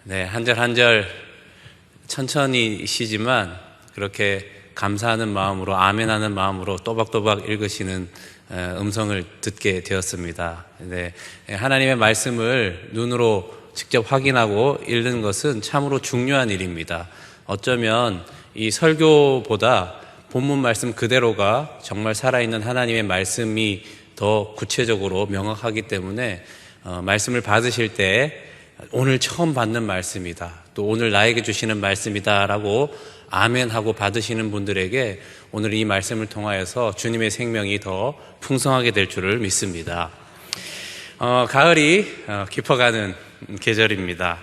네, 한 절 한 절 천천히 쉬지만 그렇게 감사하는 마음으로 아멘하는 마음으로 또박또박 읽으시는 음성을 듣게 되었습니다. 네, 하나님의 말씀을 눈으로 직접 확인하고 읽는 것은 참으로 중요한 일입니다. 어쩌면 이 설교보다 본문 말씀 그대로가 정말 살아있는 하나님의 말씀이 더 구체적으로 명확하기 때문에 말씀을 받으실 때 오늘 처음 받는 말씀이다, 또 오늘 나에게 주시는 말씀이다 라고 아멘하고 받으시는 분들에게 오늘 이 말씀을 통하여서 주님의 생명이 더 풍성하게 될 줄을 믿습니다. 가을이 깊어가는 계절입니다.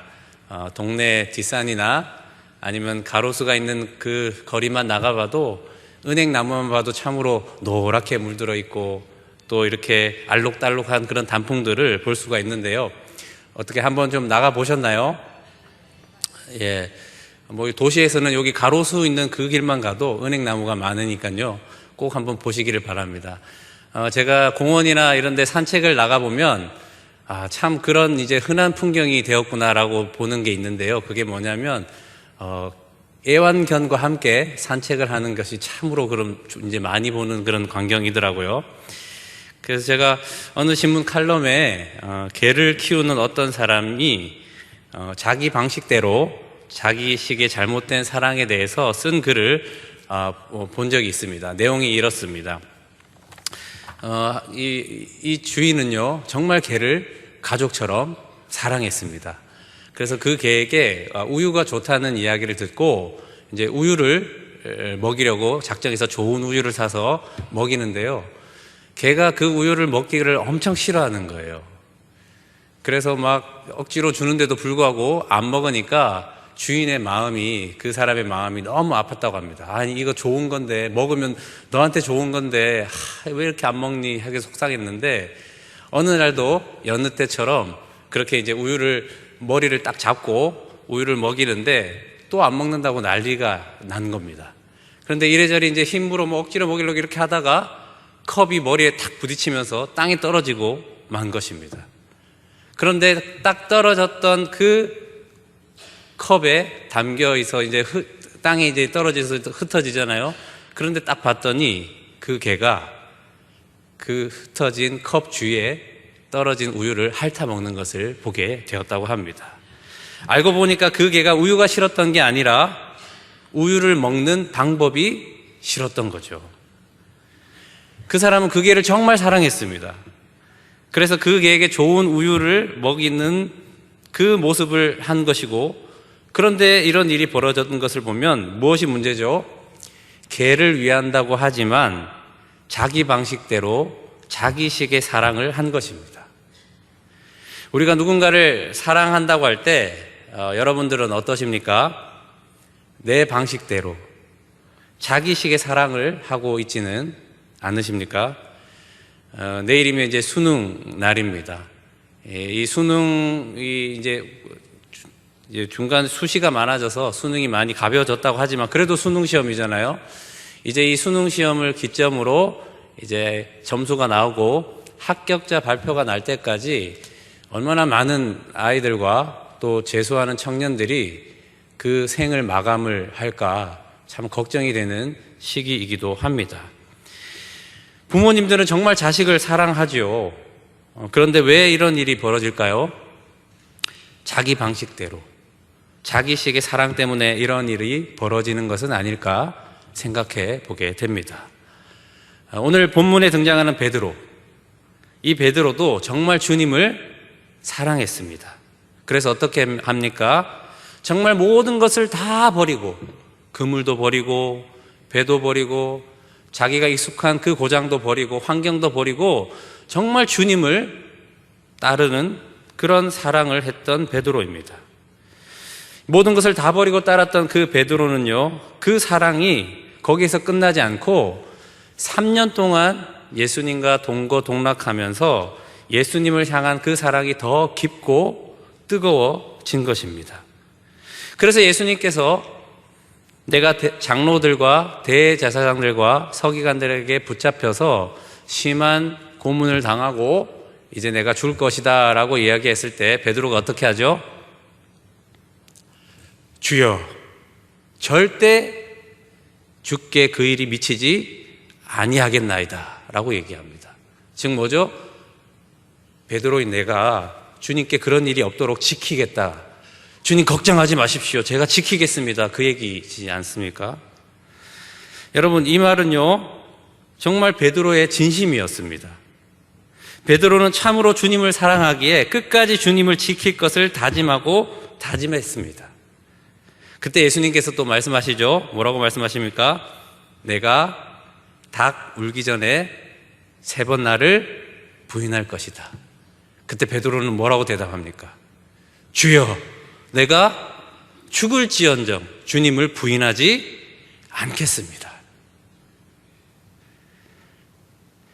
동네 뒷산이나 아니면 가로수가 있는 그 거리만 나가봐도 은행나무만 봐도 참으로 노랗게 물들어 있고 또 이렇게 알록달록한 그런 단풍들을 볼 수가 있는데요. 어떻게 한번 좀 나가 보셨나요? 예. 뭐 도시에서는 여기 가로수 있는 그 길만 가도 은행나무가 많으니까요. 꼭 한번 보시기를 바랍니다. 제가 공원이나 이런 데 산책을 나가 보면 참 그런 이제 흔한 풍경이 되었구나라고 보는 게 있는데요. 그게 뭐냐면 애완견과 함께 산책을 하는 것이 참으로 그런 이제 많이 보는 그런 광경이더라고요. 그래서 제가 어느 신문 칼럼에 개를 키우는 어떤 사람이 자기 방식대로 자기식의 잘못된 사랑에 대해서 쓴 글을 본 적이 있습니다. 내용이 이렇습니다. 이 주인은요 정말 개를 가족처럼 사랑했습니다. 그래서 그 개에게 우유가 좋다는 이야기를 듣고 이제 우유를 먹이려고 작정해서 좋은 우유를 사서 먹이는데요. 개가 그 우유를 먹기를 엄청 싫어하는 거예요. 그래서 막 억지로 주는데도 불구하고 안 먹으니까 주인의 마음이, 그 사람의 마음이 너무 아팠다고 합니다. 아니 이거 좋은 건데, 먹으면 너한테 좋은 건데 왜 이렇게 안 먹니 하게 속상했는데, 어느 날도 여느 때처럼 그렇게 이제 머리를 딱 잡고 우유를 먹이는데 또 안 먹는다고 난리가 난 겁니다. 그런데 이래저래 이제 힘으로 억지로 먹이려고 이렇게 하다가 컵이 머리에 탁 부딪히면서 땅에 떨어지고 만 것입니다. 그런데 딱 떨어졌던 그 컵에 담겨 있어 이제 땅에 이제 떨어져서 흩어지잖아요. 그런데 딱 봤더니 그 개가 그 흩어진 컵 주위에 떨어진 우유를 핥아 먹는 것을 보게 되었다고 합니다. 알고 보니까 그 개가 우유가 싫었던 게 아니라 우유를 먹는 방법이 싫었던 거죠. 그 사람은 그 개를 정말 사랑했습니다. 그래서 그 개에게 좋은 우유를 먹이는 그 모습을 한 것이고, 그런데 이런 일이 벌어졌던 것을 보면 무엇이 문제죠? 개를 위한다고 하지만 자기 방식대로 자기식의 사랑을 한 것입니다. 우리가 누군가를 사랑한다고 할 때 여러분들은 어떠십니까? 내 방식대로 자기식의 사랑을 하고 있지는 않으십니까? 내일이면 이제 수능 날입니다. 이 수능이 이제 중간 수시가 많아져서 수능이 많이 가벼워졌다고 하지만 그래도 수능 시험이잖아요. 이제 이 수능 시험을 기점으로 이제 점수가 나오고 합격자 발표가 날 때까지 얼마나 많은 아이들과 또 재수하는 청년들이 그 생을 마감을 할까 참 걱정이 되는 시기이기도 합니다. 부모님들은 정말 자식을 사랑하죠. 그런데 왜 이런 일이 벌어질까요? 자기 방식대로, 자기식의 사랑 때문에 이런 일이 벌어지는 것은 아닐까 생각해 보게 됩니다. 오늘 본문에 등장하는 베드로, 이 베드로도 정말 주님을 사랑했습니다. 그래서 어떻게 합니까? 정말 모든 것을 다 버리고, 그물도 버리고 배도 버리고 자기가 익숙한 그 고장도 버리고 환경도 버리고 정말 주님을 따르는 그런 사랑을 했던 베드로입니다. 모든 것을 다 버리고 따랐던 그 베드로는요, 그 사랑이 거기에서 끝나지 않고 3년 동안 예수님과 동거동락하면서 예수님을 향한 그 사랑이 더 깊고 뜨거워진 것입니다. 그래서 예수님께서 내가 장로들과 대제사장들과 서기관들에게 붙잡혀서 심한 고문을 당하고 이제 내가 죽을 것이다 라고 이야기했을 때 베드로가 어떻게 하죠? 주여, 절대 주께 그 일이 미치지 아니하겠나이다 라고 얘기합니다. 즉 뭐죠? 베드로인 내가 주님께 그런 일이 없도록 지키겠다. 주님 걱정하지 마십시오. 제가 지키겠습니다. 그 얘기지 않습니까? 여러분, 이 말은요, 정말 베드로의 진심이었습니다. 베드로는 참으로 주님을 사랑하기에 끝까지 주님을 지킬 것을 다짐하고 다짐했습니다. 그때 예수님께서 또 말씀하시죠. 뭐라고 말씀하십니까? 내가 닭 울기 전에 3번 나를 부인할 것이다. 그때 베드로는 뭐라고 대답합니까? 주여, 내가 죽을지언정 주님을 부인하지 않겠습니다.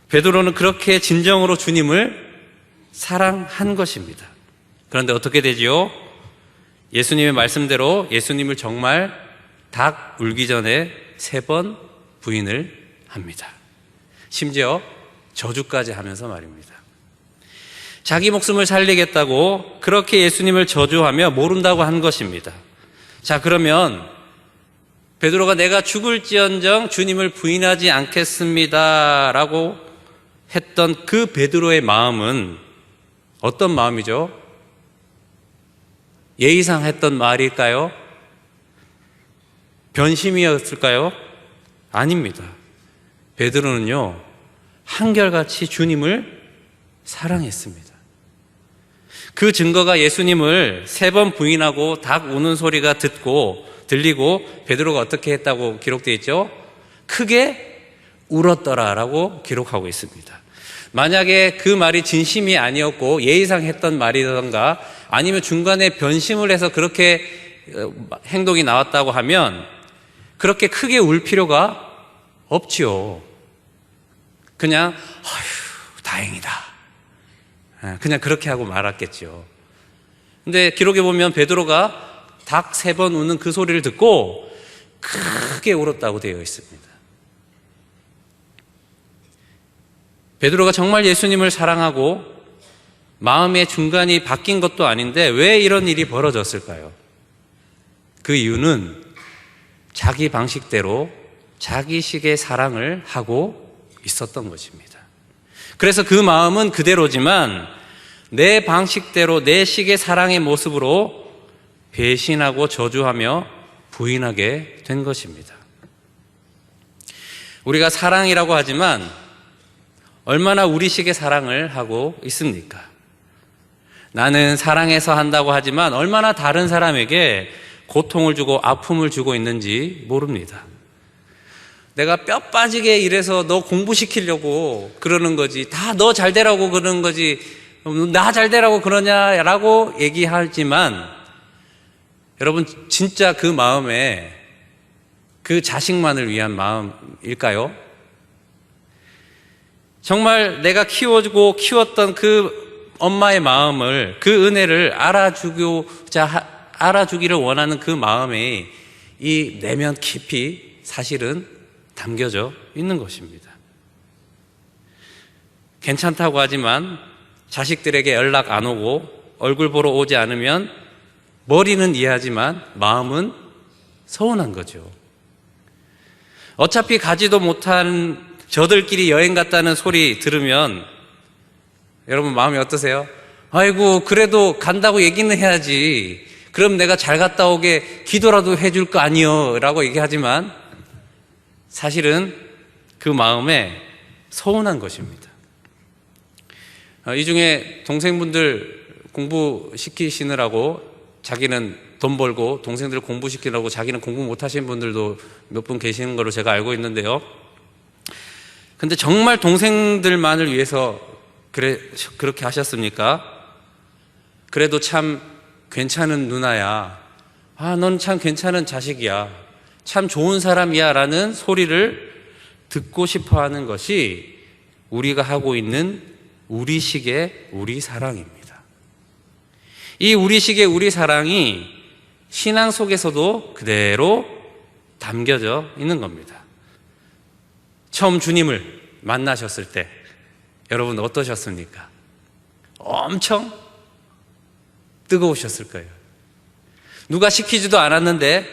베드로는 그렇게 진정으로 주님을 사랑한 것입니다. 그런데 어떻게 되지요? 예수님의 말씀대로 예수님을 정말 닭 울기 전에 3번 부인을 합니다. 심지어 저주까지 하면서 말입니다. 자기 목숨을 살리겠다고 그렇게 예수님을 저주하며 모른다고 한 것입니다. 자, 그러면 베드로가 내가 죽을지언정 주님을 부인하지 않겠습니다 라고 했던 그 베드로의 마음은 어떤 마음이죠? 예의상 했던 말일까요? 변심이었을까요? 아닙니다. 베드로는요, 한결같이 주님을 사랑했습니다. 그 증거가 예수님을 3번 부인하고 닭 우는 소리가 들리고 베드로가 어떻게 했다고 기록되어 있죠? 크게 울었더라라고 기록하고 있습니다. 만약에 그 말이 진심이 아니었고 예의상 했던 말이던가 아니면 중간에 변심을 해서 그렇게 행동이 나왔다고 하면 그렇게 크게 울 필요가 없지요. 그냥 아휴 다행이다. 그냥 그렇게 하고 말았겠죠. 근데 기록에 보면 베드로가 닭 3번 우는 그 소리를 듣고 크게 울었다고 되어 있습니다. 베드로가 정말 예수님을 사랑하고 마음의 중간이 바뀐 것도 아닌데 왜 이런 일이 벌어졌을까요? 그 이유는 자기 방식대로 자기식의 사랑을 하고 있었던 것입니다. 그래서 그 마음은 그대로지만 내 방식대로 내 식의 사랑의 모습으로 배신하고 저주하며 부인하게 된 것입니다. 우리가 사랑이라고 하지만 얼마나 우리식의 사랑을 하고 있습니까? 나는 사랑해서 한다고 하지만 얼마나 다른 사람에게 고통을 주고 아픔을 주고 있는지 모릅니다. 내가 뼈 빠지게 일해서 너 공부시키려고 그러는 거지, 다 너 잘 되라고 그러는 거지, 나 잘 되라고 그러냐라고 얘기하지만 여러분 진짜 그 마음에 그 자식만을 위한 마음일까요? 정말 내가 키워주고 키웠던 그 엄마의 마음을, 그 은혜를 알아주기를 원하는 그 마음에 이 내면 깊이 사실은 담겨져 있는 것입니다. 괜찮다고 하지만 자식들에게 연락 안 오고 얼굴 보러 오지 않으면 머리는 이해하지만 마음은 서운한 거죠. 어차피 가지도 못한 저들끼리 여행 갔다는 소리 들으면 여러분 마음이 어떠세요? 아이고 그래도 간다고 얘기는 해야지. 그럼 내가 잘 갔다 오게 기도라도 해줄 거 아니요 라고 얘기하지만 사실은 그 마음에 서운한 것입니다. 이 중에 동생분들 공부시키시느라고 자기는 돈 벌고 동생들 공부시키려고 자기는 공부 못하신 분들도 몇 분 계시는 걸로 제가 알고 있는데요. 근데 정말 동생들만을 위해서 그렇게 하셨습니까? 그래도 참 괜찮은 누나야. 넌 참 괜찮은 자식이야. 참 좋은 사람이야 라는 소리를 듣고 싶어 하는 것이 우리가 하고 있는 우리식의 우리 사랑입니다. 이 우리식의 우리 사랑이 신앙 속에서도 그대로 담겨져 있는 겁니다. 처음 주님을 만나셨을 때 여러분 어떠셨습니까? 엄청 뜨거우셨을 거예요. 누가 시키지도 않았는데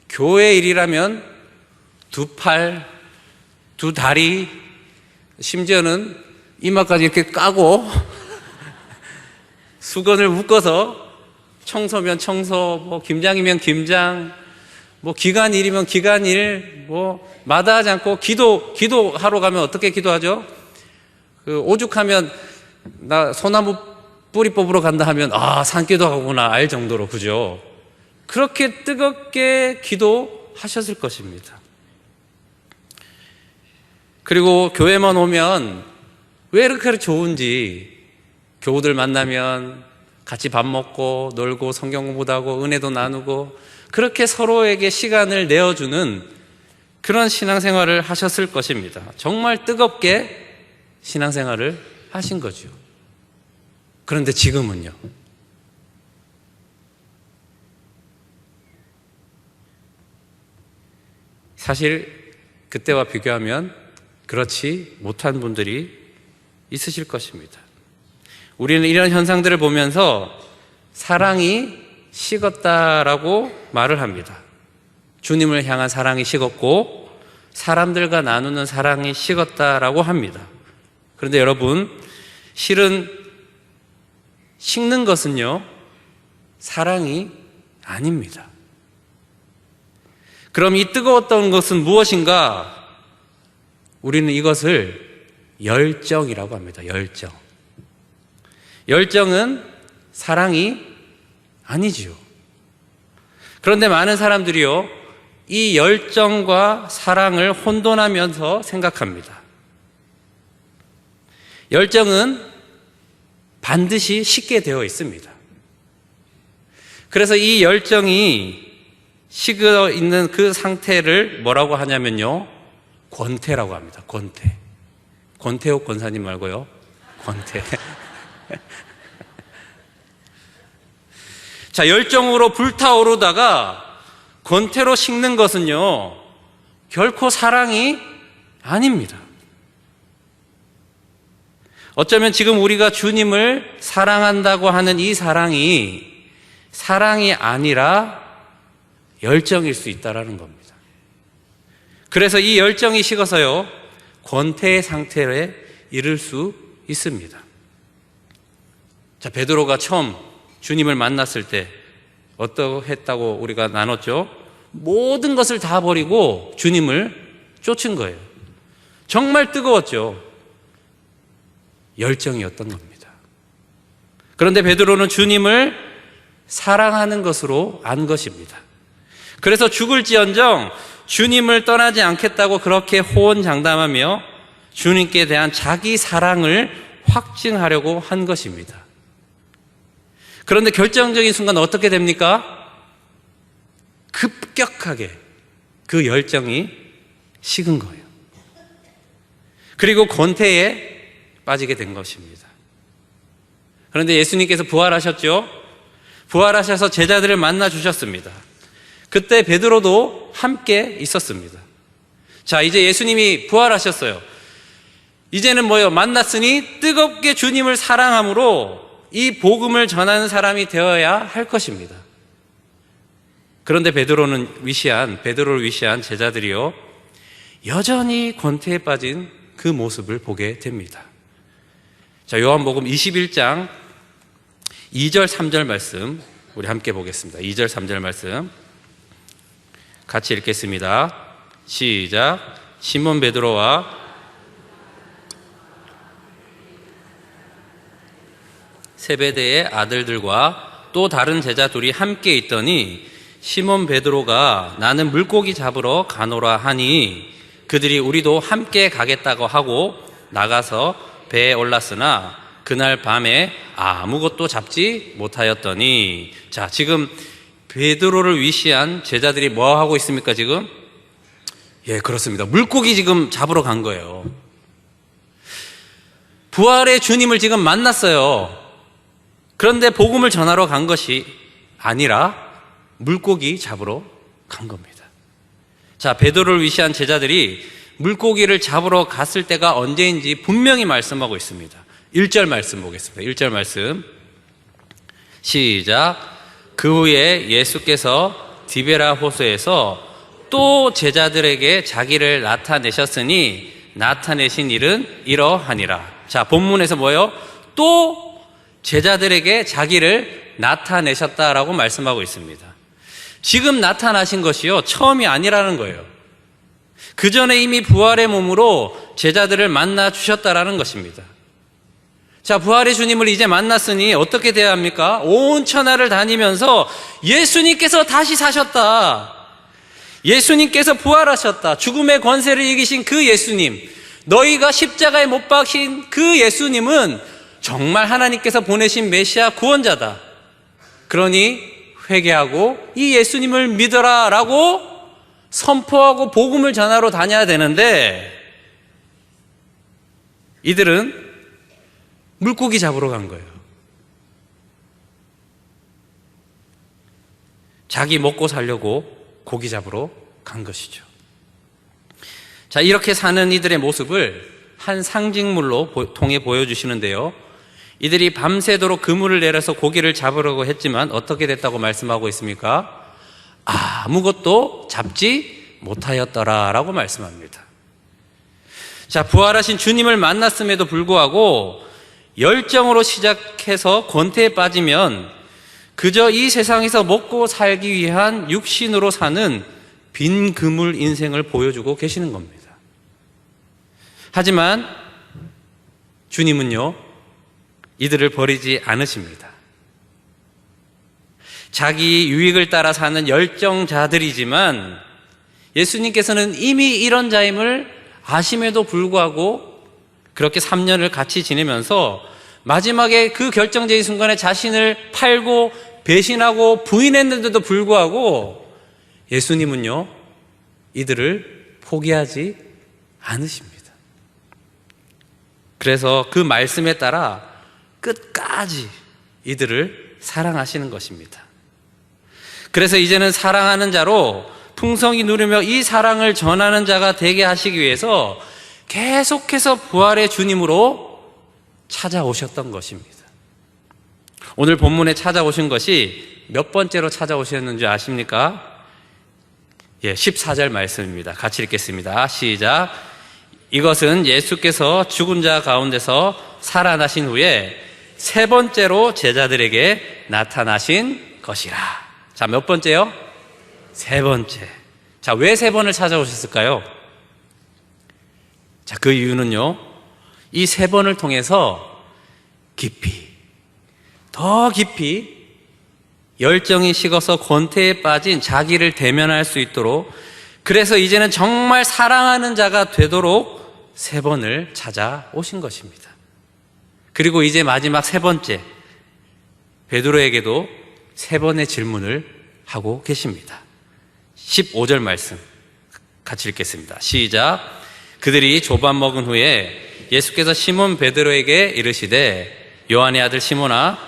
교회 일이라면 두 팔, 두 다리, 심지어는 이마까지 이렇게 까고 수건을 묶어서 청소면 청소, 뭐 김장이면 김장, 뭐 기간일이면 기간일, 뭐 마다하지 않고 기도하러 가면 어떻게 기도하죠? 그 오죽하면 나 소나무 뿌리 뽑으러 간다 하면 산기도 가구나 알 정도로, 그죠? 그렇게 뜨겁게 기도하셨을 것입니다. 그리고 교회만 오면 왜 이렇게 좋은지, 교우들 만나면 같이 밥 먹고 놀고 성경 공부도 하고 은혜도 나누고 그렇게 서로에게 시간을 내어주는 그런 신앙생활을 하셨을 것입니다. 정말 뜨겁게 신앙생활을 하신 거죠. 그런데 지금은요, 사실 그때와 비교하면 그렇지 못한 분들이 있으실 것입니다. 우리는 이런 현상들을 보면서 사랑이 식었다라고 말을 합니다. 주님을 향한 사랑이 식었고 사람들과 나누는 사랑이 식었다라고 합니다. 그런데 여러분, 실은 식는 것은요, 사랑이 아닙니다. 그럼 이 뜨거웠던 것은 무엇인가? 우리는 이것을 열정이라고 합니다. 열정. 열정은 사랑이 아니지요. 그런데 많은 사람들이요, 이 열정과 사랑을 혼돈하면서 생각합니다. 열정은 반드시 식게 되어 있습니다. 그래서 이 열정이 식어 있는 그 상태를 뭐라고 하냐면요, 권태라고 합니다. 권태. 권태욱 권사님 말고요, 권태. 자, 열정으로 불타오르다가 권태로 식는 것은요, 결코 사랑이 아닙니다. 어쩌면 지금 우리가 주님을 사랑한다고 하는 이 사랑이 아니라 열정일 수 있다라는 겁니다. 그래서 이 열정이 식어서요, 권태의 상태에 이를 수 있습니다. 자, 베드로가 처음 주님을 만났을 때 어떠했다고 우리가 나눴죠? 모든 것을 다 버리고 주님을 쫓은 거예요. 정말 뜨거웠죠. 열정이었던 겁니다. 그런데 베드로는 주님을 사랑하는 것으로 안 것입니다. 그래서 죽을지언정 주님을 떠나지 않겠다고 그렇게 호언장담하며 주님께 대한 자기 사랑을 확증하려고 한 것입니다. 그런데 결정적인 순간 어떻게 됩니까? 급격하게 그 열정이 식은 거예요. 그리고 권태에 빠지게 된 것입니다. 그런데 예수님께서 부활하셨죠? 부활하셔서 제자들을 만나 주셨습니다. 그때 베드로도 함께 있었습니다. 자, 이제 예수님이 부활하셨어요. 이제는 뭐예요? 만났으니 뜨겁게 주님을 사랑함으로 이 복음을 전하는 사람이 되어야 할 것입니다. 그런데 베드로를 위시한 제자들이요, 여전히 권태에 빠진 그 모습을 보게 됩니다. 자, 요한복음 21장 2절 3절 말씀 우리 함께 보겠습니다. 2절 3절 말씀 같이 읽겠습니다. 시작. 시몬 베드로와 세베대의 아들들과 또 다른 제자 둘이 함께 있더니 시몬 베드로가 나는 물고기 잡으러 가노라 하니 그들이 우리도 함께 가겠다고 하고 나가서 배에 올랐으나 그날 밤에 아무것도 잡지 못하였더니, 자, 지금 베드로를 위시한 제자들이 뭐 하고 있습니까, 지금? 예, 그렇습니다. 물고기 지금 잡으러 간 거예요. 부활의 주님을 지금 만났어요. 그런데 복음을 전하러 간 것이 아니라 물고기 잡으러 간 겁니다. 자, 베드로를 위시한 제자들이 물고기를 잡으러 갔을 때가 언제인지 분명히 말씀하고 있습니다. 1절 말씀 보겠습니다. 1절 말씀 시작. 그 후에 예수께서 디베라 호수에서 또 제자들에게 자기를 나타내셨으니 나타내신 일은 이러하니라. 자, 본문에서 뭐예요? 또 제자들에게 자기를 나타내셨다라고 말씀하고 있습니다. 지금 나타나신 것이요, 처음이 아니라는 거예요. 그 전에 이미 부활의 몸으로 제자들을 만나 주셨다라는 것입니다. 자, 부활의 주님을 이제 만났으니 어떻게 돼야 합니까? 온 천하를 다니면서 예수님께서 다시 사셨다. 예수님께서 부활하셨다. 죽음의 권세를 이기신 그 예수님, 너희가 십자가에 못 박힌 그 예수님은 정말 하나님께서 보내신 메시아 구원자다. 그러니 회개하고 이 예수님을 믿어라 라고 선포하고 복음을 전하러 다녀야 되는데, 이들은 물고기 잡으러 간 거예요. 자기 먹고 살려고 고기 잡으러 간 것이죠. 자, 이렇게 사는 이들의 모습을 한 상징물로 통해 보여주시는데요. 이들이 밤새도록 그물을 내려서 고기를 잡으려고 했지만 어떻게 됐다고 말씀하고 있습니까? 아무것도 잡지 못하였더라 라고 말씀합니다. 자, 부활하신 주님을 만났음에도 불구하고 열정으로 시작해서 권태에 빠지면 그저 이 세상에서 먹고 살기 위한 육신으로 사는 빈 그물 인생을 보여주고 계시는 겁니다. 하지만 주님은요, 이들을 버리지 않으십니다. 자기 유익을 따라 사는 열정자들이지만 예수님께서는 이미 이런 자임을 아심에도 불구하고 그렇게 3년을 같이 지내면서 마지막에 그 결정적인 순간에 자신을 팔고 배신하고 부인했는데도 불구하고 예수님은요, 이들을 포기하지 않으십니다. 그래서 그 말씀에 따라 끝까지 이들을 사랑하시는 것입니다. 그래서 이제는 사랑하는 자로 풍성히 누리며 이 사랑을 전하는 자가 되게 하시기 위해서 계속해서 부활의 주님으로 찾아오셨던 것입니다. 오늘 본문에 찾아오신 것이 몇 번째로 찾아오셨는지 아십니까? 14절 말씀입니다. 같이 읽겠습니다. 시작. 이것은 예수께서 죽은 자 가운데서 살아나신 후에 세 번째로 제자들에게 나타나신 것이라. 자, 몇 번째요? 세 번째. 자, 왜 세 번을 찾아오셨을까요? 자, 그 이유는요, 이 세 번을 통해서 더 깊이 열정이 식어서 권태에 빠진 자기를 대면할 수 있도록, 그래서 이제는 정말 사랑하는 자가 되도록 세 번을 찾아오신 것입니다. 그리고 이제 마지막 세 번째, 베드로에게도 세 번의 질문을 하고 계십니다. 15절 말씀 같이 읽겠습니다. 시작. 그들이 조밥 먹은 후에 예수께서 시몬 베드로에게 이르시되 요한의 아들 시몬아,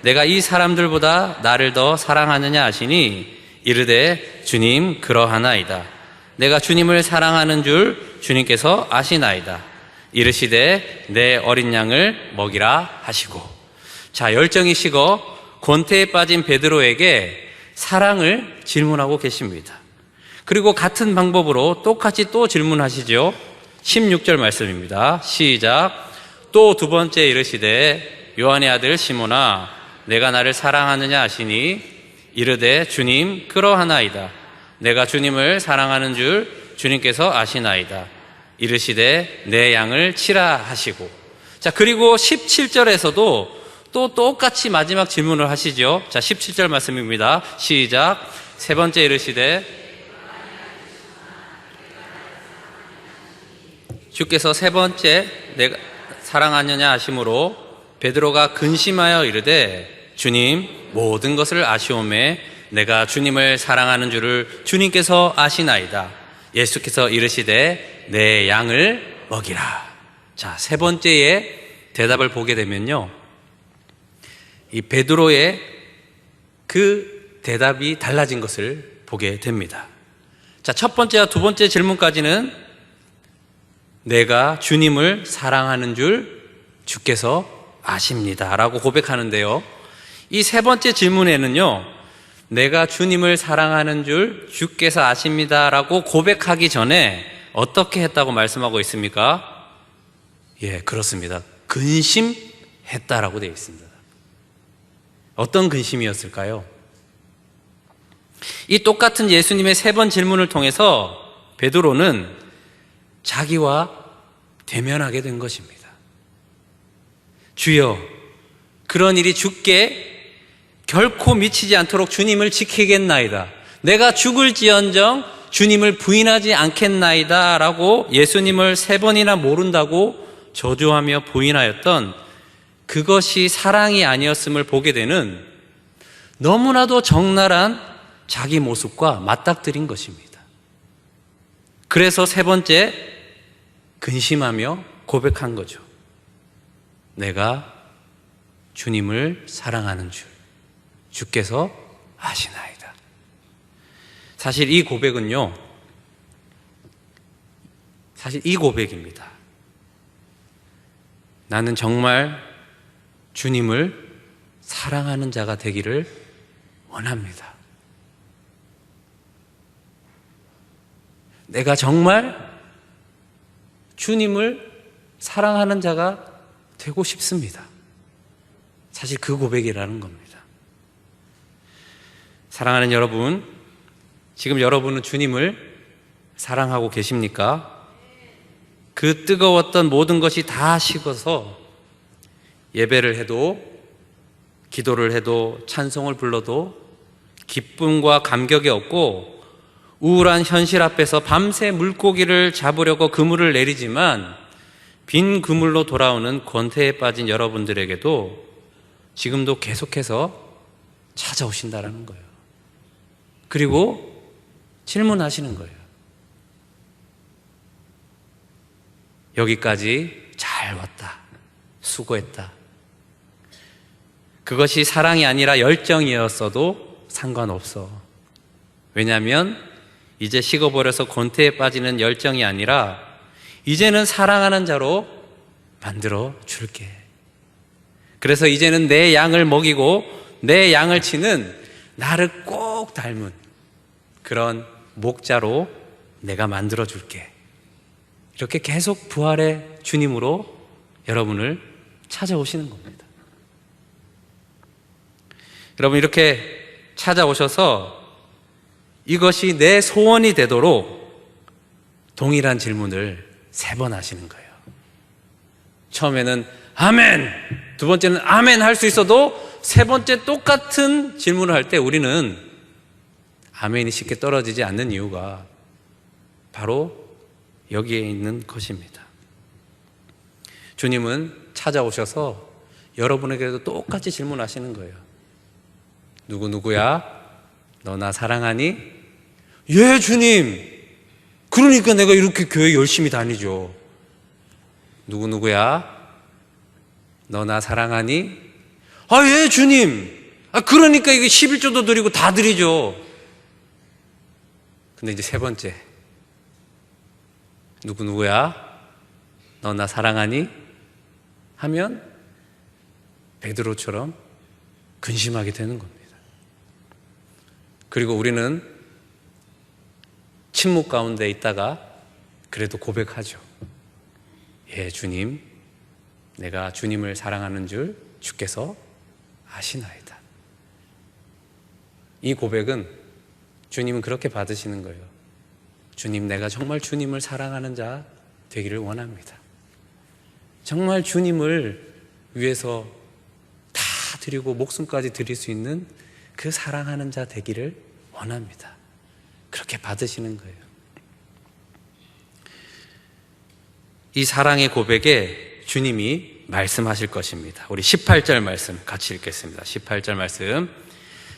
내가 이 사람들보다 나를 더 사랑하느냐 하시니 이르되 주님 그러하나이다. 내가 주님을 사랑하는 줄 주님께서 아시나이다. 이르시되 내 어린 양을 먹이라 하시고. 자, 열정이 식어 권태에 빠진 베드로에게 사랑을 질문하고 계십니다. 그리고 같은 방법으로 똑같이 또 질문하시죠. 16절 말씀입니다. 시작. 또 두 번째 이르시되 요한의 아들 시몬아, 내가 나를 사랑하느냐 하시니 이르되 주님 그러하나이다. 내가 주님을 사랑하는 줄 주님께서 아시나이다. 이르시되 내 양을 치라 하시고. 자, 그리고 17절에서도 또 똑같이 마지막 질문을 하시죠. 자, 17절 말씀입니다. 시작. 세 번째 이르시되 주께서 세 번째 내가 사랑하느냐 하심으로 베드로가 근심하여 이르되 주님 모든 것을 아시오매 내가 주님을 사랑하는 줄을 주님께서 아시나이다. 예수께서 이르시되 내 양을 먹이라. 자, 세 번째의 대답을 보게 되면요, 이 베드로의 그 대답이 달라진 것을 보게 됩니다. 자, 첫 번째와 두 번째 질문까지는 내가 주님을 사랑하는 줄 주께서 아십니다 라고 고백하는데요, 이 세 번째 질문에는요, 내가 주님을 사랑하는 줄 주께서 아십니다라고 고백하기 전에 어떻게 했다고 말씀하고 있습니까? 예, 그렇습니다. 근심했다라고 되어 있습니다. 어떤 근심이었을까요? 이 똑같은 예수님의 3번 질문을 통해서 베드로는 자기와 대면하게 된 것입니다. 주여, 그런 일이 주께 결코 미치지 않도록 주님을 지키겠나이다. 내가 죽을지언정 주님을 부인하지 않겠나이다 라고 예수님을 3번이나 모른다고 저주하며 부인하였던 그것이 사랑이 아니었음을 보게 되는 너무나도 적나라한 자기 모습과 맞닥뜨린 것입니다. 그래서 3번째, 근심하며 고백한 거죠. 내가 주님을 사랑하는 줄 주께서 아시나이다. 사실 이 고백입니다. 나는 정말 주님을 사랑하는 자가 되기를 원합니다. 내가 정말 주님을 사랑하는 자가 되고 싶습니다. 사실 그 고백이라는 겁니다. 사랑하는 여러분, 지금 여러분은 주님을 사랑하고 계십니까? 그 뜨거웠던 모든 것이 다 식어서 예배를 해도, 기도를 해도, 찬송을 불러도 기쁨과 감격이 없고 우울한 현실 앞에서 밤새 물고기를 잡으려고 그물을 내리지만 빈 그물로 돌아오는 권태에 빠진 여러분들에게도 지금도 계속해서 찾아오신다라는 거예요. 그리고 질문하시는 거예요. 여기까지 잘 왔다. 수고했다. 그것이 사랑이 아니라 열정이었어도 상관없어. 왜냐하면 이제 식어버려서 권태에 빠지는 열정이 아니라 이제는 사랑하는 자로 만들어 줄게. 그래서 이제는 내 양을 먹이고 내 양을 치는 나를 꼭 닮은 그런 목자로 내가 만들어 줄게. 이렇게 계속 부활의 주님으로 여러분을 찾아오시는 겁니다. 여러분, 이렇게 찾아오셔서 이것이 내 소원이 되도록 동일한 질문을 3번 하시는 거예요. 처음에는 아멘, 두 번째는 아멘 할 수 있어도 3번째 똑같은 질문을 할 때 우리는 아멘이 쉽게 떨어지지 않는 이유가 바로 여기에 있는 것입니다. 주님은 찾아오셔서 여러분에게도 똑같이 질문하시는 거예요. 누구누구야? 너 나 사랑하니? 예, 주님. 그러니까 내가 이렇게 교회 열심히 다니죠. 누구누구야? 너 나 사랑하니? 아, 예, 주님. 아, 그러니까 이게 11조도 드리고 다 드리죠. 근데 이제 3번째. 누구누구야? 너 나 사랑하니? 하면 베드로처럼 근심하게 되는 겁니다. 그리고 우리는 침묵 가운데 있다가 그래도 고백하죠. 예, 주님. 내가 주님을 사랑하는 줄 주께서 아시나이다. 이 고백은 주님은 그렇게 받으시는 거예요. 주님, 내가 정말 주님을 사랑하는 자 되기를 원합니다. 정말 주님을 위해서 다 드리고 목숨까지 드릴 수 있는 그 사랑하는 자 되기를 원합니다. 그렇게 받으시는 거예요. 이 사랑의 고백에 주님이 말씀하실 것입니다. 우리 18절 말씀 같이 읽겠습니다. 18절 말씀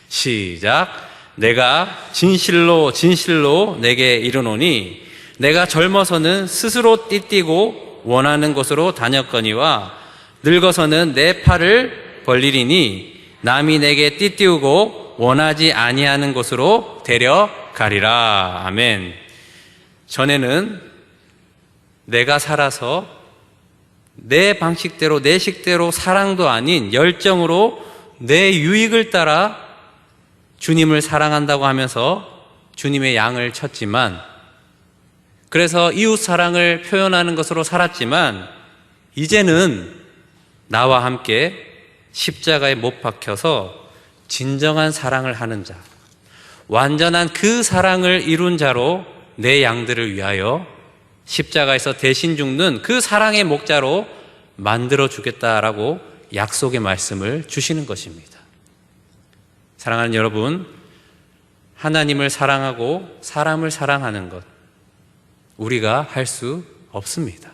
시작. 내가 진실로 진실로 내게 이르노니 내가 젊어서는 스스로 띠띠고 원하는 곳으로 다녔거니와 늙어서는 내 팔을 벌리리니 남이 내게 띠띠우고 원하지 아니하는 곳으로 데려가리라. 아멘. 전에는 내가 살아서 내 방식대로 내 식대로 사랑도 아닌 열정으로 내 유익을 따라 주님을 사랑한다고 하면서 주님의 양을 쳤지만, 그래서 이웃 사랑을 표현하는 것으로 살았지만, 이제는 나와 함께 십자가에 못 박혀서 진정한 사랑을 하는 자, 완전한 그 사랑을 이룬 자로 내 양들을 위하여 십자가에서 대신 죽는 그 사랑의 목자로 만들어 주겠다라고 약속의 말씀을 주시는 것입니다. 사랑하는 여러분, 하나님을 사랑하고 사람을 사랑하는 것, 우리가 할 수 없습니다.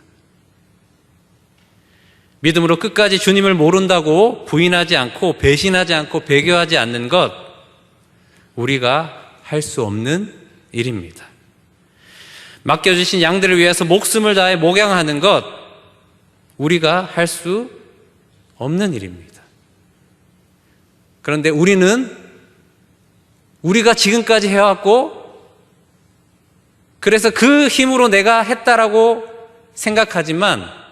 믿음으로 끝까지 주님을 모른다고 부인하지 않고 배신하지 않고 배교하지 않는 것, 우리가 할 수 없는 일입니다. 맡겨주신 양들을 위해서 목숨을 다해 목양하는 것, 우리가 할 수 없는 일입니다. 그런데 우리가 지금까지 해왔고, 그래서 그 힘으로 내가 했다라고 생각하지만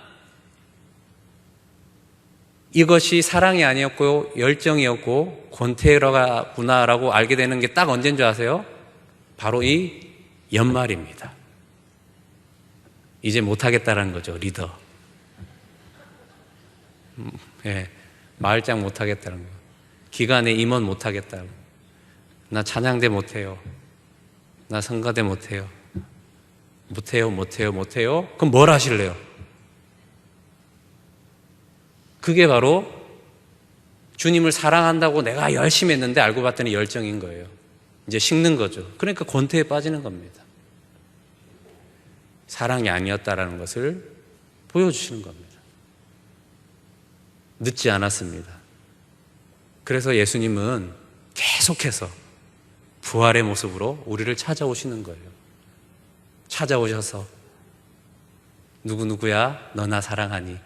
이것이 사랑이 아니었고 열정이었고 권태로구나라고 알게 되는 게 딱 언제인 줄 아세요? 바로 이 연말입니다. 이제 못하겠다라는 거죠, 리더. 마을장 못하겠다는 거. 기간에 임원 못하겠다고. 나 찬양대 못해요. 나 성가대 못해요. 못해요. 그럼 뭘 하실래요? 그게 바로 주님을 사랑한다고 내가 열심히 했는데 알고 봤더니 열정인 거예요. 이제 식는 거죠. 그러니까 권태에 빠지는 겁니다. 사랑이 아니었다라는 것을 보여주시는 겁니다. 늦지 않았습니다. 그래서 예수님은 계속해서 부활의 모습으로 우리를 찾아오시는 거예요. 찾아오셔서 누구누구야 너 나 사랑하니?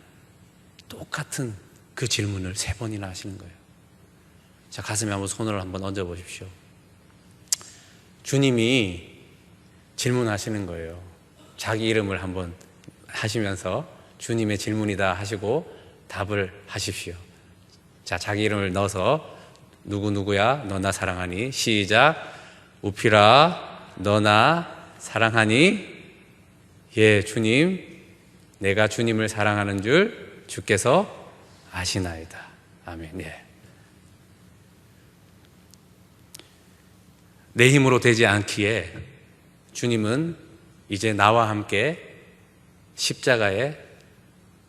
똑같은 그 질문을 3번이나 하시는 거예요. 자, 가슴에 한번 손을 한번 얹어 보십시오. 주님이 질문하시는 거예요. 자기 이름을 한번 하시면서 주님의 질문이다 하시고 답을 하십시오. 자, 자기 이름을 넣어서 누구누구야 너 나 사랑하니? 시작. 우피라 너 나 사랑하니? 예, 주님, 내가 주님을 사랑하는 줄 주께서 아시나이다. 아멘. 예. 내 힘으로 되지 않기에 주님은 이제 나와 함께 십자가에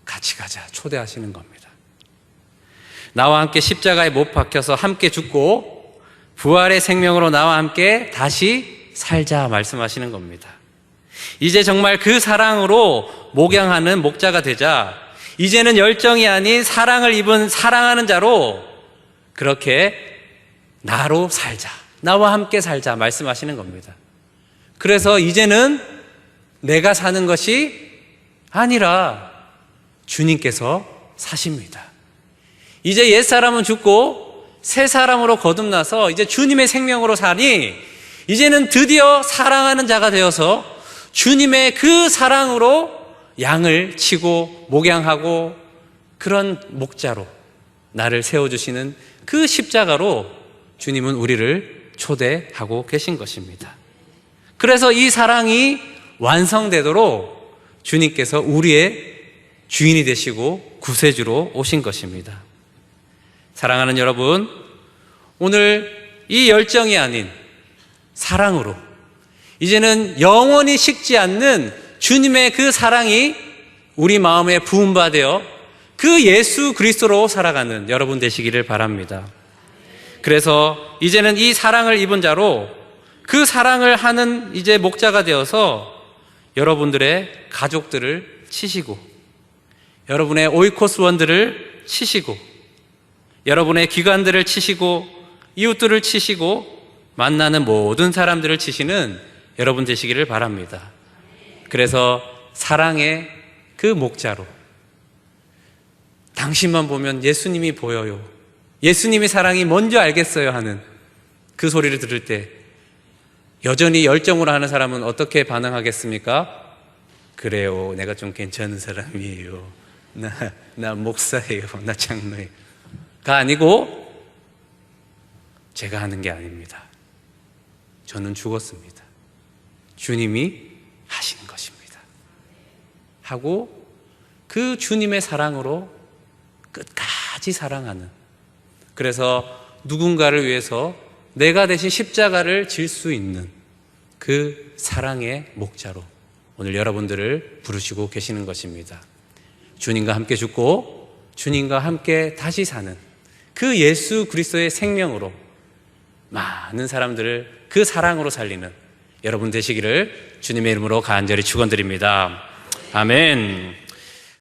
같이 가자 초대하시는 겁니다. 나와 함께 십자가에 못 박혀서 함께 죽고 부활의 생명으로 나와 함께 다시 살자 말씀하시는 겁니다. 이제 정말 그 사랑으로 목양하는 목자가 되자, 이제는 열정이 아닌 사랑을 입은 사랑하는 자로 그렇게 나로 살자, 나와 함께 살자 말씀하시는 겁니다. 그래서 이제는 내가 사는 것이 아니라 주님께서 사십니다. 이제 옛사람은 죽고 새 사람으로 거듭나서 이제 주님의 생명으로 사니, 이제는 드디어 사랑하는 자가 되어서 주님의 그 사랑으로 양을 치고 목양하고 그런 목자로 나를 세워주시는 그 십자가로 주님은 우리를 초대하고 계신 것입니다. 그래서 이 사랑이 완성되도록 주님께서 우리의 주인이 되시고 구세주로 오신 것입니다. 사랑하는 여러분, 오늘 이 열정이 아닌 사랑으로 이제는 영원히 식지 않는 주님의 그 사랑이 우리 마음에 부음받아 그 예수 그리스도로 살아가는 여러분 되시기를 바랍니다. 그래서 이제는 이 사랑을 입은 자로 그 사랑을 하는 이제 목자가 되어서 여러분들의 가족들을 치시고, 여러분의 오이코스원들을 치시고, 여러분의 기관들을 치시고, 이웃들을 치시고, 만나는 모든 사람들을 치시는 여러분 되시기를 바랍니다. 그래서 사랑의 그 목자로 당신만 보면 예수님이 보여요, 예수님의 사랑이 뭔지 알겠어요 하는 그 소리를 들을 때 여전히 열정으로 하는 사람은 어떻게 반응하겠습니까? 그래요, 내가 좀 괜찮은 사람이에요, 나 목사예요, 나 장로예요 가 아니고 제가 하는 게 아닙니다. 저는 죽었습니다. 주님이 하시는 것입니다. 하고 그 주님의 사랑으로 끝까지 사랑하는, 그래서 누군가를 위해서 내가 대신 십자가를 질 수 있는 그 사랑의 목자로 오늘 여러분들을 부르시고 계시는 것입니다. 주님과 함께 죽고 주님과 함께 다시 사는 그 예수 그리스도의 생명으로 많은 사람들을 그 사랑으로 살리는 여러분 되시기를 주님의 이름으로 간절히 축원드립니다. 아멘.